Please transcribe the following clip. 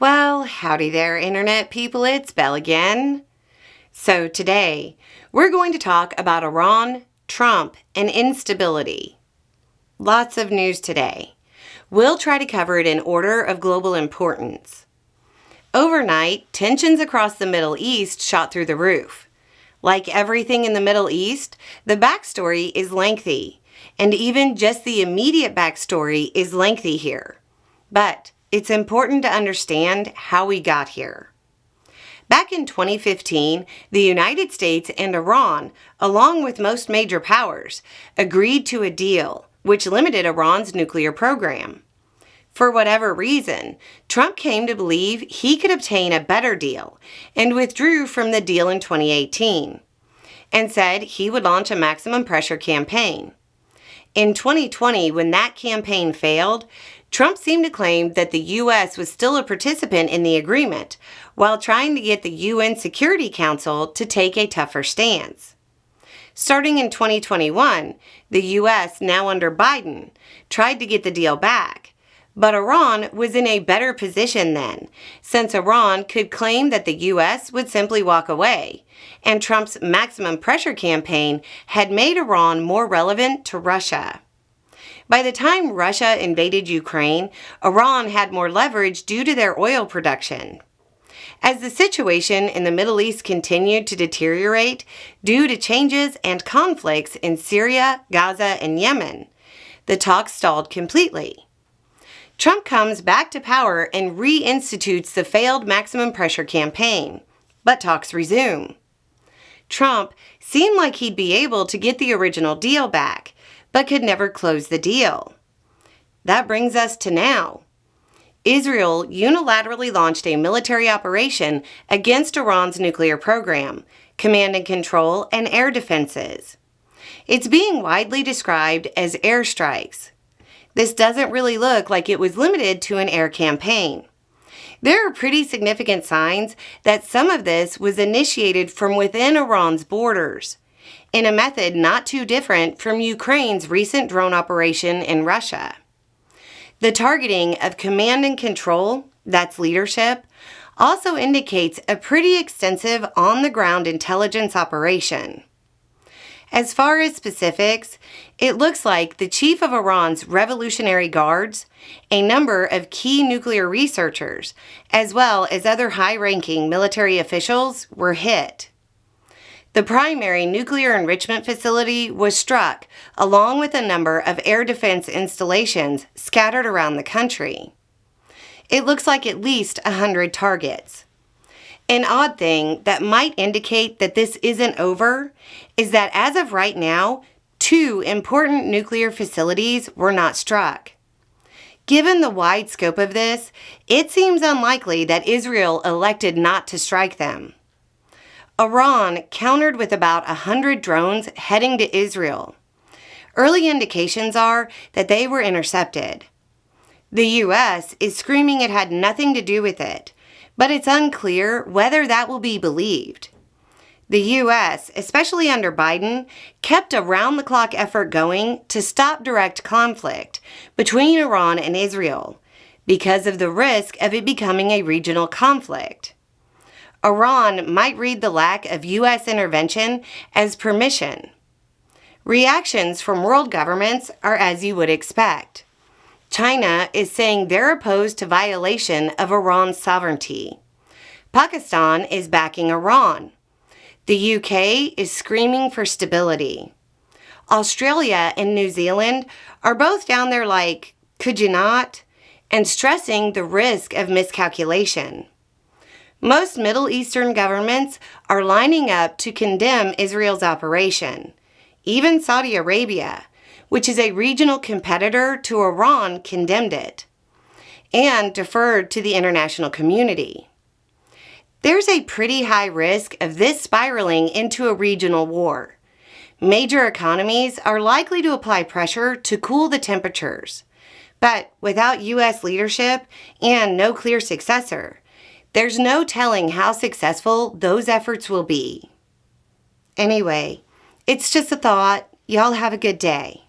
Well, howdy there, Internet people. It's Belle again. So today, we're going to talk about Iran, Trump, and instability. Lots of news today. We'll try to cover it in order of global importance. Overnight, tensions across the Middle East shot through the roof. Like everything in the Middle East, the backstory is lengthy, and even just the immediate backstory is lengthy here. But it's important to understand how we got here. Back in 2015, the United States and Iran, along with most major powers, agreed to a deal which limited Iran's nuclear program. For whatever reason, Trump came to believe he could obtain a better deal and withdrew from the deal in 2018 and said he would launch a maximum pressure campaign. In 2020, when that campaign failed, Trump seemed to claim that the U.S. was still a participant in the agreement while trying to get the UN Security Council to take a tougher stance. Starting in 2021, the U.S., now under Biden, tried to get the deal back, but Iran was in a better position then, since Iran could claim that the U.S. would simply walk away, and Trump's maximum pressure campaign had made Iran more relevant to Russia. By the time Russia invaded Ukraine, Iran had more leverage due to their oil production. As the situation in the Middle East continued to deteriorate due to changes and conflicts in Syria, Gaza, and Yemen, the talks stalled completely. Trump comes back to power and reinstitutes the failed maximum pressure campaign, but talks resume. Trump seemed like he'd be able to get the original deal back, but could never close the deal. That brings us to now. Israel unilaterally launched a military operation against Iran's nuclear program, command and control, and air defenses. It's being widely described as airstrikes. This doesn't really look like it was limited to an air campaign. There are pretty significant signs that some of this was initiated from within Iran's borders, in a method not too different from Ukraine's recent drone operation in Russia. The targeting of command and control, that's leadership, also indicates a pretty extensive on-the-ground intelligence operation. As far as specifics, it looks like the chief of Iran's Revolutionary Guards, a number of key nuclear researchers, as well as other high-ranking military officials were hit. The primary nuclear enrichment facility was struck, along with a number of air defense installations scattered around the country. It looks like at least 100 targets. An odd thing that might indicate that this isn't over is that as of right now, 2 important nuclear facilities were not struck. Given the wide scope of this, it seems unlikely that Israel elected not to strike them. Iran countered with about 100 drones heading to Israel. Early indications are that they were intercepted. The U.S. is screaming it had nothing to do with it, but it's unclear whether that will be believed. The U.S., especially under Biden, kept a round-the-clock effort going to stop direct conflict between Iran and Israel because of the risk of it becoming a regional conflict. Iran might read the lack of U.S. intervention as permission. Reactions from world governments are as you would expect. China is saying they're opposed to violation of Iran's sovereignty. Pakistan is backing Iran. The UK is screaming for stability. Australia and New Zealand are both down there like, could you not? And stressing the risk of miscalculation. Most Middle Eastern governments are lining up to condemn Israel's operation. Even Saudi Arabia, which is a regional competitor to Iran, condemned it and deferred to the international community. There's a pretty high risk of this spiraling into a regional war. Major economies are likely to apply pressure to cool the temperatures. But without U.S. leadership and no clear successor, there's no telling how successful those efforts will be. Anyway, it's just a thought. Y'all have a good day.